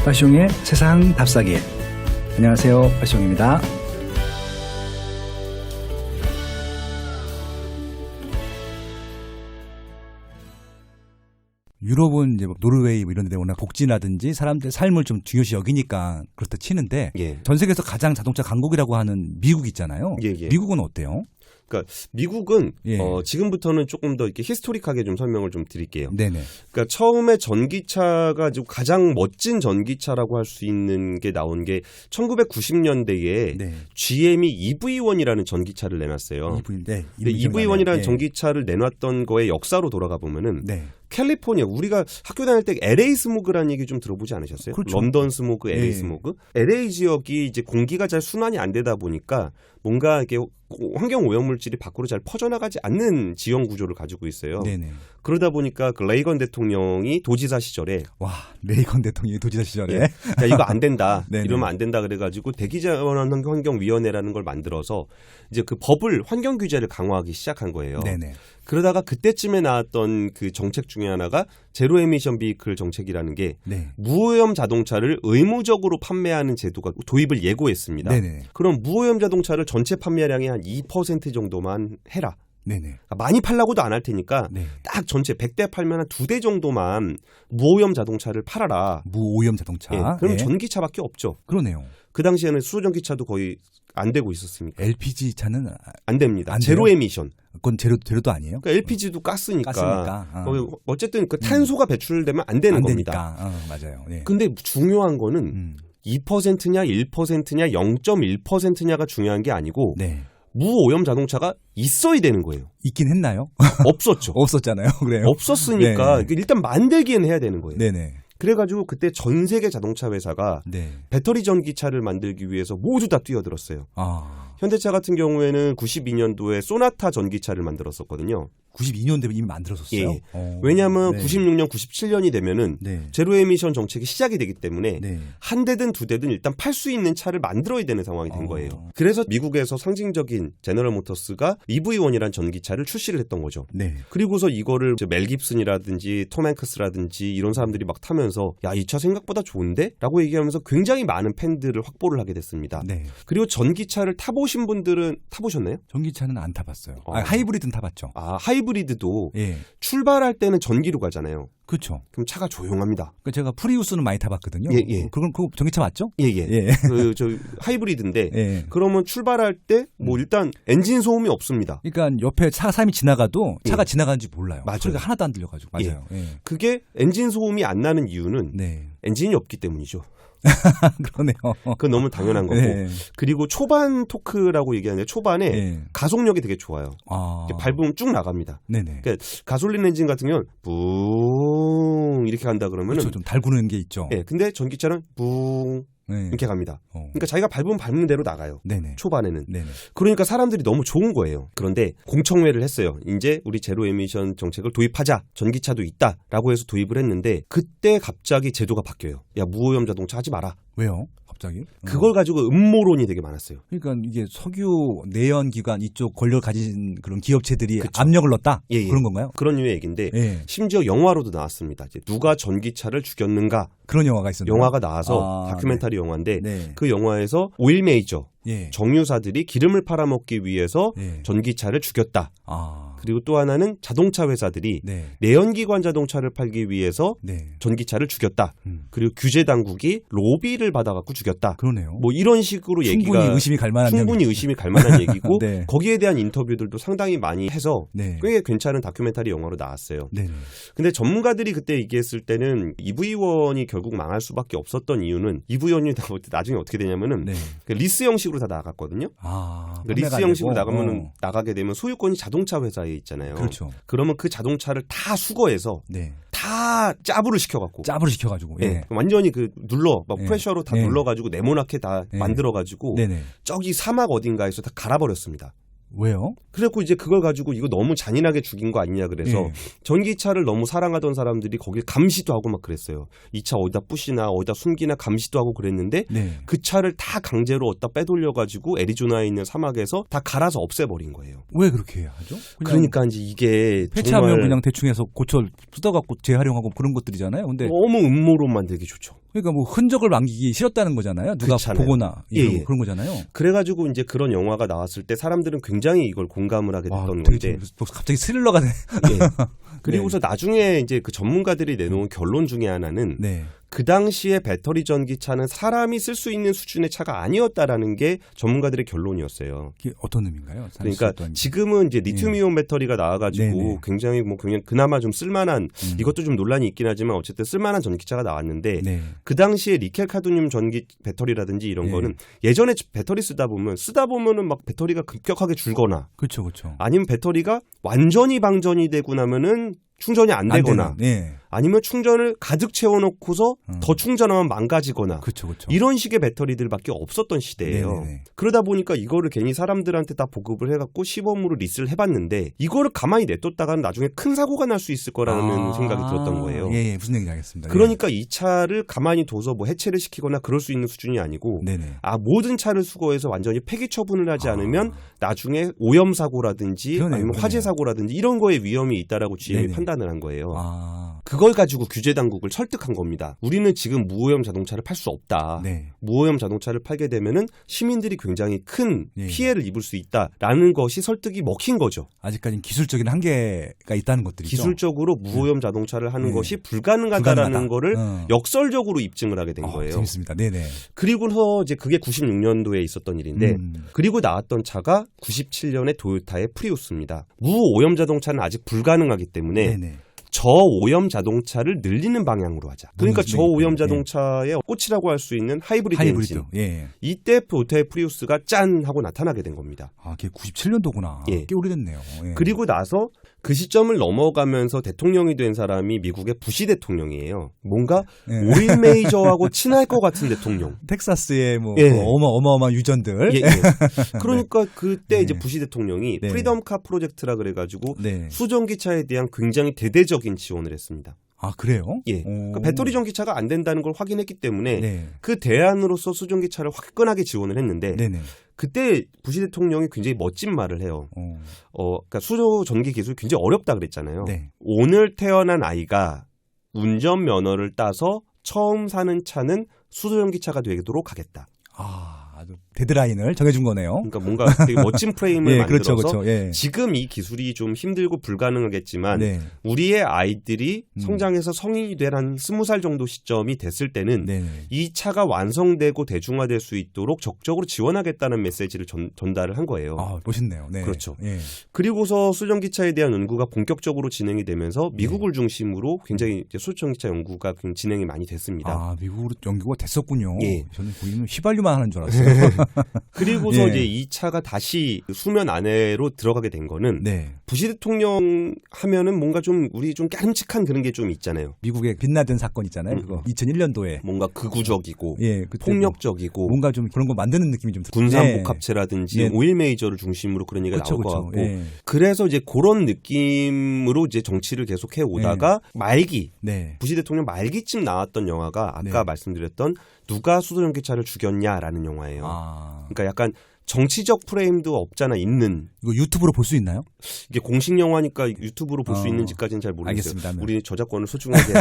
빠숑의 세상 답사기. 안녕하세요, 빠숑입니다. 유럽은 이제 노르웨이 이런 데 워낙 복지라든지 사람들의 삶을 좀 중요시 여기니까 그렇다 치는데 전 세계에서 가장 자동차 강국이라고 하는 미국 있잖아요. 미국은 어때요? 그러니까 미국은 지금부터는 조금 더 이렇게 히스토릭하게 좀 설명을 좀 드릴게요. 네네. 그러니까 처음에 전기차가 가장 멋진 전기차라고 할 수 있는 게 나온 게 1990년대에 GM이 EV1이라는 전기차를 내놨어요. EV1이라는 전기차를 내놨던 거에 역사로 돌아가 보면은 캘리포니아, 우리가 학교 다닐 때 LA 스모그라는 얘기 좀 들어보지 않으셨어요? 그렇죠. 런던 스모그, LA 스모그. LA 지역이 이제 공기가 잘 순환이 안 되다 보니까 뭔가 이렇게 환경 오염물질이 밖으로 잘 퍼져나가지 않는 지형 구조를 가지고 있어요. 그러다 보니까 그 레이건 대통령이 도지사 시절에 레이건 대통령이 도지사 시절에 야, 이거 안 된다. 이러면 안 된다 그래가지고 대기자원 환경위원회라는 걸 만들어서 이제 그 법을 환경 규제를 강화하기 시작한 거예요. 그러다가 그때쯤에 나왔던 그 정책 중에 하나가 제로 에미션 비클 정책이라는 게 무오염 자동차를 의무적으로 판매하는 제도가 도입을 예고했습니다. 그럼 무오염 자동차를 전체 판매량의 한 2% 정도만 해라. 그러니까 많이 팔라고도 안 할 테니까 딱 전체 100대 팔면 한 2대 정도만 무오염 자동차를 팔아라. 무오염 자동차. 그럼 전기차밖에 없죠. 그러네요. 그 당시에는 수소전기차도 거의 안 되고 있었으니까. LPG 차는 안 됩니다. 제로 에미션. 그건 제로도 아니에요? 그러니까 LPG도 가스니까. 어쨌든 그 탄소가 배출되면 안 되는 겁니다. 맞아요. 근데 중요한 거는 2%냐 1%냐 0.1%냐가 중요한 게 아니고 무오염 자동차가 있어야 되는 거예요. 있긴 했나요? 없었죠. 없었잖아요. 그래요. 없었으니까 일단 만들기는 해야 되는 거예요. 그래가지고 그때 전 세계 자동차 회사가 배터리 전기차를 만들기 위해서 모두 다 뛰어들었어요. 현대차 같은 경우에는 92년도에 소나타 전기차를 만들었었거든요. 92년도에 이미 만들었었어요? 왜냐하면 96년, 97년이 되면은 제로 에미션 정책이 시작이 되기 때문에 한 대든 두 대든 일단 팔 수 있는 차를 만들어야 되는 상황이 된 거예요. 그래서 미국에서 상징적인 제너럴 모터스가 EV1이라는 전기차를 출시를 했던 거죠. 그리고서 이거를 멜 깁슨이라든지 톰 행크스라든지 이런 사람들이 막 타면서 야, 이 차 생각보다 좋은데? 라고 얘기하면서 굉장히 많은 팬들을 확보를 하게 됐습니다. 그리고 전기차를 타보신 분들은 타보셨나요? 전기차는 안 타봤어요. 하이브리드는 타봤죠. 하이브리드도 출발할 때는 전기로 가잖아요. 그렇죠. 그럼 차가 조용합니다. 그러니까 제가 프리우스는 많이 타봤거든요. 그건 그 전기차 맞죠? 저 하이브리드인데 그러면 출발할 때 뭐 일단 엔진 소음이 없습니다. 그러니까 옆에 차 사람이 지나가도 차가 지나가는지 몰라요. 소리가 하나도 안 들려가지고. 맞아요. 그게 엔진 소음이 안 나는 이유는 엔진이 없기 때문이죠. 그러네요. 그건 너무 당연한 거고. 그리고 초반 토크라고 얘기하는데 초반에 가속력이 되게 좋아요. 밟으면 쭉 나갑니다. 그러니까 가솔린 엔진 같은 경우는 붕 이렇게 간다 그러면은 좀 달구는 게 있죠. 근데 전기차는 붕 이렇게 갑니다. 그러니까 자기가 밟으면 밟는 대로 나가요. 초반에는. 그러니까 사람들이 너무 좋은 거예요. 그런데 공청회를 했어요. 이제 우리 제로 에미션 정책을 도입하자. 전기차도 있다라고 해서 도입을 했는데 그때 갑자기 제도가 바뀌어요. 야, 무오염 자동차 하지 마라. 왜요? 갑자기? 그걸 가지고 음모론이 되게 많았어요. 그러니까 이게 석유 내연기관 이쪽 권력을 가진 그런 기업체들이 압력을 넣었다? 그런 건가요? 그런 류의 얘기인데 심지어 영화로도 나왔습니다. 이제 누가 전기차를 죽였는가? 그런 영화가 있었나요? 영화가 나와서 다큐멘터리 영화인데 그 영화에서 오일 메이저 정유사들이 기름을 팔아먹기 위해서 전기차를 죽였다. 그리고 또 하나는 자동차 회사들이 내연기관 자동차를 팔기 위해서 전기차를 죽였다. 그리고 규제 당국이 로비를 받아갖고 죽였다. 그러네요. 뭐 이런 식으로 충분히 의심이 갈 만한 얘기고 거기에 대한 인터뷰들도 상당히 많이 해서 꽤 괜찮은 다큐멘터리 영화로 나왔어요. 근데 전문가들이 그때 얘기했을 때는 EV1이 결국 망할 수밖에 없었던 이유는 EV1이 나중에 어떻게 되냐면은 리스 형식으로 다 나갔거든요. 리스 형식으로 나가게 되면 소유권이 자동차 회사에 있잖아요. 그러면 그 자동차를 다 수거해서 다 짜부를 시켜가지고 완전히 그 막 프레셔로 다 눌러가지고 네모나게 다 만들어가지고 저기 사막 어딘가에서 다 갈아버렸습니다. 왜요? 그래갖고 이제 그걸 가지고 이거 너무 잔인하게 죽인 거 아니냐 그래서 전기차를 너무 사랑하던 사람들이 거길 감시도 하고 막 그랬어요. 이 차 어디다 부시나 어디다 숨기나 감시도 하고 그랬는데 그 차를 다 강제로 어디다 빼돌려가지고 애리조나에 있는 사막에서 다 갈아서 없애버린 거예요. 왜 그렇게 하죠? 그러니까 이제 이게 폐차하면 그냥 대충 해서 고쳐 뜯어갖고 재활용하고 그런 것들이잖아요. 근데 너무 음모론만 되게 좋죠. 그러니까 뭐 흔적을 남기기 싫었다는 거잖아요. 누가 그렇잖아요. 보거나 예. 그런 거잖아요. 그래가지고 이제 그런 영화가 나왔을 때 사람들은 굉장히 이걸 공감을 하게 됐던 건데 갑자기 스릴러가 돼. 예. 그리고서 나중에 이제 그 전문가들이 내놓은 결론 중에 하나는 그 당시에 배터리 전기차는 사람이 쓸 수 있는 수준의 차가 아니었다라는 게 전문가들의 결론이었어요. 이게 어떤 의미인가요? 그러니까 지금은 이제 리튬이온 배터리가 나와가지고 굉장히 뭐 그냥 그나마 좀 쓸만한 이것도 좀 논란이 있긴 하지만 어쨌든 쓸만한 전기차가 나왔는데 그 당시에 니켈 카드뮴 전기 배터리라든지 이런 거는 예전에 배터리 쓰다 보면은 막 배터리가 급격하게 줄거나 그렇죠. 아니면 배터리가 완전히 방전이 되고 나면은 충전이 안 되거나 아니면 충전을 가득 채워놓고서 더 충전하면 망가지거나 이런 식의 배터리들밖에 없었던 시대예요. 그러다 보니까 이거를 괜히 사람들한테 다 보급을 해갖고 시범으로 리스를 해봤는데 이거를 가만히 냅뒀다가는 나중에 큰 사고가 날 수 있을 거라는 생각이 들었던 거예요. 예, 무슨 얘기인지 알겠습니다. 그러니까 이 차를 가만히 둬서 뭐 해체를 시키거나 그럴 수 있는 수준이 아니고 모든 차를 수거해서 완전히 폐기 처분을 하지 않으면 나중에 오염 사고라든지 아니면 화재 사고라든지 이런 거에 위험이 있다라고 GM이 판단을 한 거예요. 그걸 가지고 규제 당국을 설득한 겁니다. 우리는 지금 무오염 자동차를 팔 수 없다. 무오염 자동차를 팔게 되면은 시민들이 굉장히 큰 피해를 입을 수 있다라는 것이 설득이 먹힌 거죠. 아직까지는 기술적인 한계가 있다는 것들이죠. 기술적으로 무오염 자동차를 하는 것이 불가능하다라는 거를 역설적으로 입증을 하게 된 거예요. 재밌습니다. 그리고서 이제 그게 96년도에 있었던 일인데 그리고 나왔던 차가 97년에 도요타의 프리우스입니다. 무오염 자동차는 아직 불가능하기 때문에 저오염 자동차를 늘리는 방향으로 하자. 그러니까 저오염 자동차의 꽃이라고 할 수 있는 하이브리드 엔진. 이때 도요타의 프리우스가 짠 하고 나타나게 된 겁니다. 그게 97년도구나. 꽤 오래됐네요. 그리고 나서 그 시점을 넘어가면서 대통령이 된 사람이 미국의 부시 대통령이에요. 뭔가 오일 메이저하고 친할 것 같은 대통령. 텍사스의 어마어마한 유전들. 그러니까 그때 이제 부시 대통령이 프리덤카 프로젝트라 그래가지고 수전기차에 대한 굉장히 대대적인 지원을 했습니다. 그래요? 그러니까 배터리 전기차가 안 된다는 걸 확인했기 때문에 그 대안으로서 수전기차를 화끈하게 지원을 했는데 그때 부시 대통령이 굉장히 멋진 말을 해요. 그러니까 수소 전기 기술이 굉장히 어렵다 그랬잖아요. 오늘 태어난 아이가 운전면허를 따서 처음 사는 차는 수소전기차가 되도록 하겠다. 아주 데드라인을 정해준 거네요. 그러니까 뭔가 되게 멋진 프레임을 만들어서 지금 이 기술이 좀 힘들고 불가능하겠지만 우리의 아이들이 성장해서 성인이 될 한 20살 정도 시점이 됐을 때는 이 차가 완성되고 대중화될 수 있도록 적극적으로 지원하겠다는 메시지를 전달을 한 거예요. 멋있네요. 그렇죠. 그리고서 수전기차에 대한 연구가 본격적으로 진행이 되면서 미국을 중심으로 굉장히 이제 수전기차 연구가 진행이 많이 됐습니다. 미국으로 연구가 됐었군요. 저는 거기는 휘발유만 하는 줄 알았어요. 그리고서 이제 이 차가 다시 수면 안으로 들어가게 된 거는 부시 대통령 하면은 뭔가 좀 우리 좀 까름칙한 그런 게 좀 있잖아요. 미국의 빛나던 사건 있잖아요. 그거 2001년도에 뭔가 극우적이고 폭력적이고 뭔가 좀 그런 거 만드는 느낌이 좀 군산복합체라든지 오일 메이저를 중심으로 그런 얘기가 나올 것 같고 그래서 이제 그런 느낌으로 이제 정치를 계속 해 오다가 말기 부시 대통령 말기쯤 나왔던 영화가 아까 말씀드렸던 누가 수소전기차를 죽였냐라는 영화예요. 그러니까 약간 정치적 프레임도 없잖아 있는. 이거 유튜브로 볼 수 있나요? 이게 공식 영화니까 유튜브로 볼 수 있는지까지는 잘 모르겠어요. 알겠습니다. 우리 저작권을 소중하게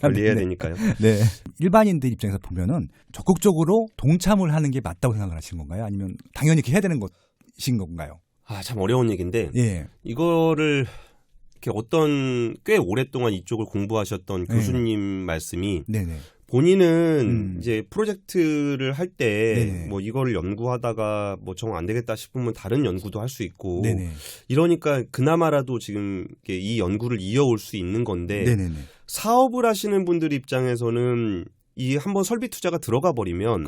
관리해야 되니까요. 일반인들 입장에서 보면은 적극적으로 동참을 하는 게 맞다고 생각을 하시는 건가요? 아니면 당연히 이렇게 해야 되는 것인 건가요? 참 어려운 얘기인데 이거를 이렇게 어떤 꽤 오랫동안 이쪽을 공부하셨던 교수님 말씀이 본인은 이제 프로젝트를 할 때 뭐 이거를 연구하다가 뭐 정 안 되겠다 싶으면 다른 연구도 할 수 있고 이러니까 그나마라도 지금 이 연구를 이어올 수 있는 건데 사업을 하시는 분들 입장에서는 이 한번 설비 투자가 들어가 버리면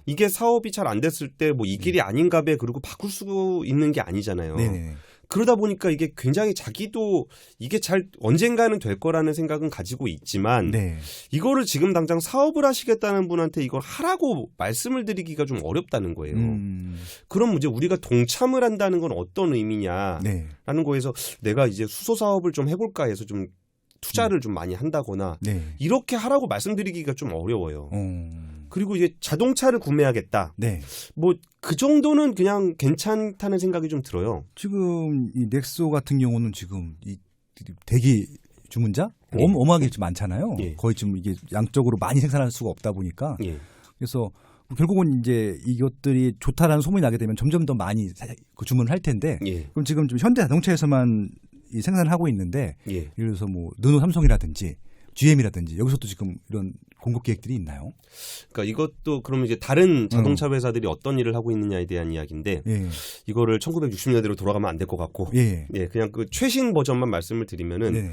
이게 사업이 잘 안 됐을 때 뭐 이 길이 아닌가 배 그리고 바꿀 수 있는 게 아니잖아요. 그러다 보니까 이게 굉장히 자기도 이게 잘 언젠가는 될 거라는 생각은 가지고 있지만 이거를 지금 당장 사업을 하시겠다는 분한테 이걸 하라고 말씀을 드리기가 좀 어렵다는 거예요. 그럼 이제 우리가 동참을 한다는 건 어떤 의미냐라는 거에서 내가 이제 수소 사업을 좀 해볼까 해서 좀 투자를 좀 많이 한다거나 이렇게 하라고 말씀드리기가 좀 어려워요. 그리고 이제 자동차를 구매하겠다. 뭐 그 정도는 그냥 괜찮다는 생각이 좀 들어요. 지금 이 넥소 같은 경우는 지금 이 대기 주문자 어마어마하게 좀 많잖아요. 예. 거의 지금 이게 양적으로 많이 생산할 수가 없다 보니까. 예. 그래서 결국은 이제 이것들이 좋다라는 소문이 나게 되면 점점 더 많이 주문을 할 텐데. 예. 그럼 지금 좀 현대 자동차에서만 이 생산을 하고 있는데. 예. 예를 들어서 뭐 르노 삼성이라든지 GM이라든지 여기서도 지금 이런 공급 계획들이 있나요? 그러니까 이것도 그러면 이제 다른 자동차 회사들이 어떤 일을 하고 있느냐에 대한 이야기인데 예. 이거를 1960년대로 돌아가면 안 될 것 같고 예. 예, 그냥 그 최신 버전만 말씀을 드리면은 네.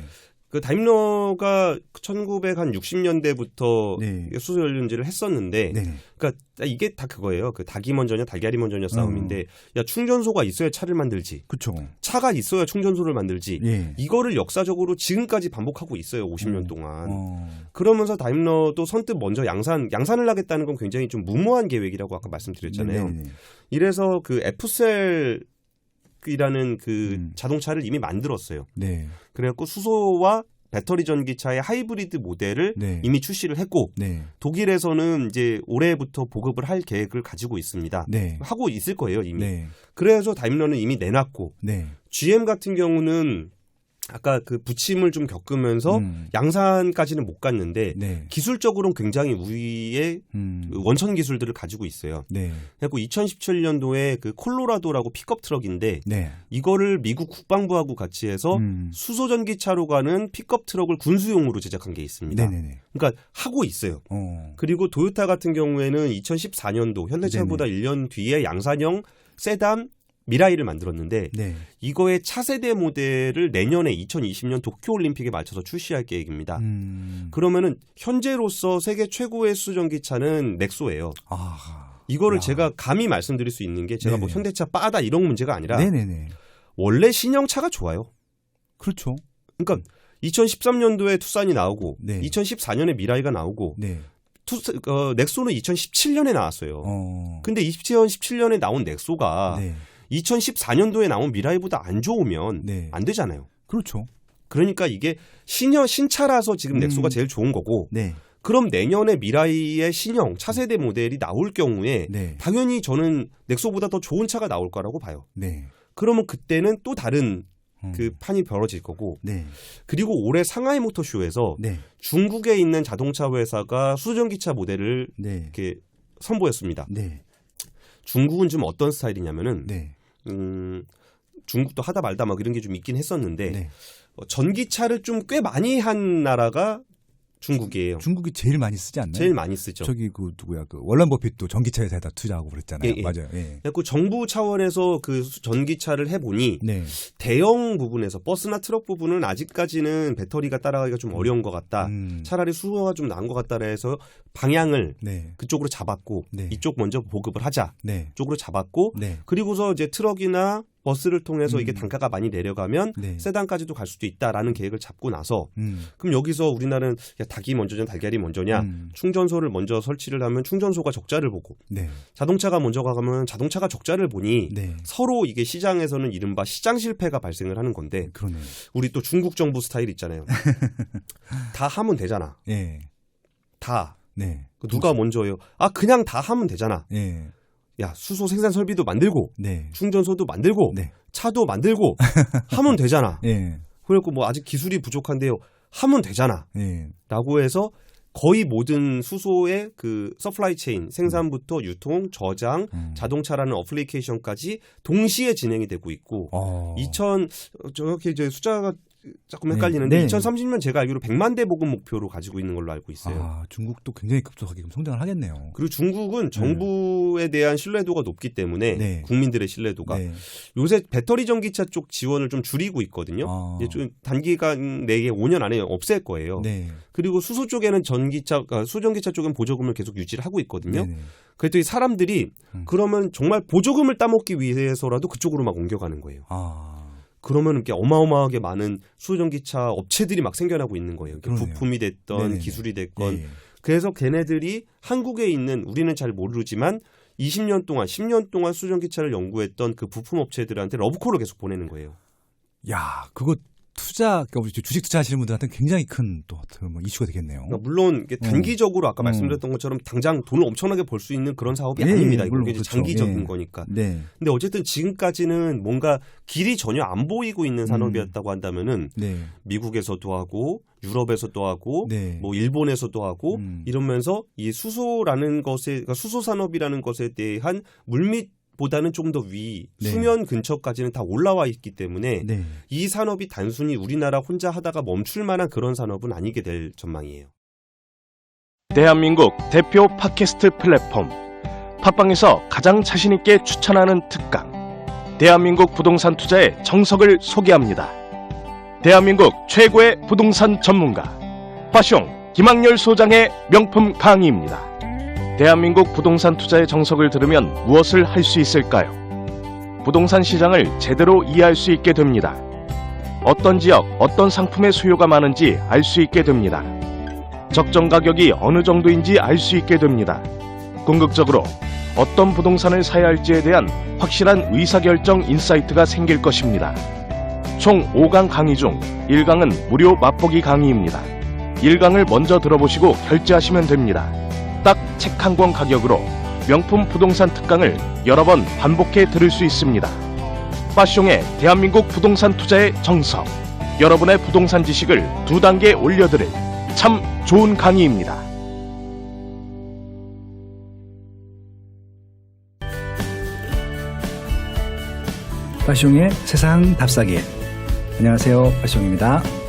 그 다임러가 1960년대부터 네. 수소 연료인지를 했었는데 네. 그러니까 이게 다 그거예요. 그 닭이 먼저냐 달걀이 먼저냐 싸움인데 야 충전소가 있어야 차를 만들지. 그렇죠. 차가 있어야 충전소를 만들지. 예. 이거를 역사적으로 지금까지 반복하고 있어요. 50년 동안. 그러면서 다임러도 선뜻 먼저 양산을 하겠다는 건 굉장히 좀 무모한 계획이라고 아까 말씀드렸잖아요. 네. 이래서 그 F셀 이라는 그 자동차를 이미 만들었어요. 네. 그래갖고 수소와 배터리 전기차의 하이브리드 모델을 네. 이미 출시를 했고 네. 독일에서는 이제 올해부터 보급을 할 계획을 가지고 있습니다. 네. 하고 있을 거예요 이미. 네. 그래서 다임러는 이미 내놨고 네. GM 같은 경우는 아까 그 부침을 좀 겪으면서 양산까지는 못 갔는데 네. 기술적으로는 굉장히 우위의 원천 기술들을 가지고 있어요. 네. 그리고 2017년도에 그 콜로라도라고 픽업 트럭인데 네. 이거를 미국 국방부하고 같이 해서 수소 전기차로 가는 픽업 트럭을 군수용으로 제작한 게 있습니다. 네네네. 그러니까 하고 있어요. 그리고 도요타 같은 경우에는 2014년도 현대차보다 네네. 1년 뒤에 양산형 세단 미라이를 만들었는데 네. 이거의 차세대 모델을 내년에 2020년 도쿄올림픽에 맞춰서 출시할 계획입니다. 그러면은 현재로서 세계 최고의 수전기차는 넥소예요. 이거를 제가 감히 말씀드릴 수 있는 게 제가 뭐 현대차 빠다 이런 문제가 아니라 네네네. 원래 신형차가 좋아요. 그렇죠. 그러니까 2013년도에 투싼이 나오고 네. 2014년에 미라이가 나오고 네. 넥소는 2017년에 나왔어요. 근데 2017년에 나온 넥소가 네. 2014년도에 나온 미라이보다 안 좋으면 네. 안 되잖아요. 그렇죠. 그러니까 이게 신차라서 지금 넥소가 제일 좋은 거고 네. 그럼 내년에 미라이의 신형 차세대 모델이 나올 경우에 네. 당연히 저는 넥소보다 더 좋은 차가 나올 거라고 봐요. 네. 그러면 그때는 또 다른 그 판이 벌어질 거고 네. 그리고 올해 상하이 모터쇼에서 네. 중국에 있는 자동차 회사가 수전기차 모델을 네. 이렇게 선보였습니다. 네. 중국은 좀 어떤 스타일이냐면은 네. 중국도 하다 말다 막 이런 게 좀 있긴 했었는데 네. 전기차를 좀 꽤 많이 한 나라가 중국이에요. 중국이 제일 많이 쓰지 않나요? 제일 많이 쓰죠. 저기 그 누구야 그 월런 버핏도 전기차 회사에다 투자하고 그랬잖아요. 예. 맞아요. 예. 그래서 정부 차원에서 그 전기차를 해보니 네. 대형 부분에서 버스나 트럭 부분은 아직까지는 배터리가 따라가기가 좀 어려운 것 같다. 차라리 수소가 좀 나은 것 같다 해서 방향을 네. 그쪽으로 잡았고 네. 이쪽 먼저 보급을 하자. 네. 쪽으로 잡았고 네. 그리고서 이제 트럭이나 버스를 통해서 이게 단가가 많이 내려가면 네. 세단까지도 갈 수도 있다라는 계획을 잡고 나서 그럼 여기서 우리나라는 야, 닭이 먼저냐 달걀이 먼저냐 충전소를 먼저 설치를 하면 충전소가 적자를 보고 네. 자동차가 먼저 가면 자동차가 적자를 보니 네. 서로 이게 시장에서는 이른바 시장 실패가 발생을 하는 건데 그러네요. 우리 또 중국 정부 스타일 있잖아요. 다 하면 되잖아. 네. 다. 네. 누가 먼저예요? 아 그냥 다 하면 되잖아. 네. 야 수소 생산 설비도 만들고 네. 충전소도 만들고 네. 차도 만들고 하면 되잖아. 네. 그리고 뭐 아직 기술이 부족한데요. 하면 되잖아. 네. 라고 해서 거의 모든 수소의 그 서플라이 체인 생산부터 유통, 저장, 자동차라는 어플리케이션까지 동시에 진행이 되고 있고 정확히 이제 숫자가 조금 헷갈리는데 2030년 제가 알기로 100만 대 보급 목표로 가지고 있는 걸로 알고 있어요. 중국도 굉장히 급속하게 성장을 하겠네요. 그리고 중국은 정부에 대한 신뢰도가 높기 때문에 국민들의 신뢰도가 요새 배터리 전기차 쪽 지원을 좀 줄이고 있거든요. 이제 좀 단기간 내에 5년 안에 없앨 거예요. 그리고 수소 쪽에는 수전기차 쪽은 보조금을 계속 유지를 하고 있거든요. 그랬더니 사람들이 그러면 정말 보조금을 따먹기 위해서라도 그쪽으로 막 옮겨가는 거예요. 그러면 이렇게 어마어마하게 많은 수전기차 업체들이 막 생겨나고 있는 거예요. 부품이 됐던 네네네. 기술이 됐건. 그래서 걔네들이 한국에 있는 우리는 잘 모르지만 20년 동안 10년 동안 수전기차를 연구했던 그 부품 업체들한테 러브콜을 계속 보내는 거예요. 야, 그거 투자, 그러니까 주식 투자하시는 분들한테는 굉장히 큰 또 이슈가 되겠네요. 그러니까 물론 이게 단기적으로 아까 말씀드렸던 것처럼 당장 돈을 엄청나게 벌 수 있는 그런 사업이 아닙니다. 이게 그렇죠. 장기적인 거니까. 근데 어쨌든 지금까지는 뭔가 길이 전혀 안 보이고 있는 산업이었다고 한다면은 미국에서도 하고 유럽에서도 하고 뭐 일본에서도 하고 이러면서 이 수소라는 것에 그러니까 수소 산업이라는 것에 대한 물밑 보다는 좀 더 위 수면 근처까지는 다 올라와 있기 때문에 이 산업이 단순히 우리나라 혼자 하다가 멈출 만한 그런 산업은 아니게 될 전망이에요. 대한민국 대표 팟캐스트 플랫폼 팟빵에서 가장 자신 있게 추천하는 특강 대한민국 부동산 투자의 정석을 소개합니다. 대한민국 최고의 부동산 전문가 파숑 김학렬 소장의 명품 강의입니다. 대한민국 부동산 투자의 정석을 들으면 무엇을 할 수 있을까요? 부동산 시장을 제대로 이해할 수 있게 됩니다. 어떤 지역, 어떤 상품의 수요가 많은지 알 수 있게 됩니다. 적정 가격이 어느 정도인지 알 수 있게 됩니다. 궁극적으로 어떤 부동산을 사야 할지에 대한 확실한 의사결정 인사이트가 생길 것입니다. 총 5강 강의 중 1강은 무료 맛보기 강의입니다. 1강을 먼저 들어보시고 결제하시면 됩니다. 딱 책 한 권 가격으로 명품 부동산 특강을 여러 번 반복해 들을 수 있습니다. 파숑의 대한민국 부동산 투자의 정석, 여러분의 부동산 지식을 2단계 올려드릴 참 좋은 강의입니다. 파숑의 세상 답사기. 안녕하세요, 파숑입니다.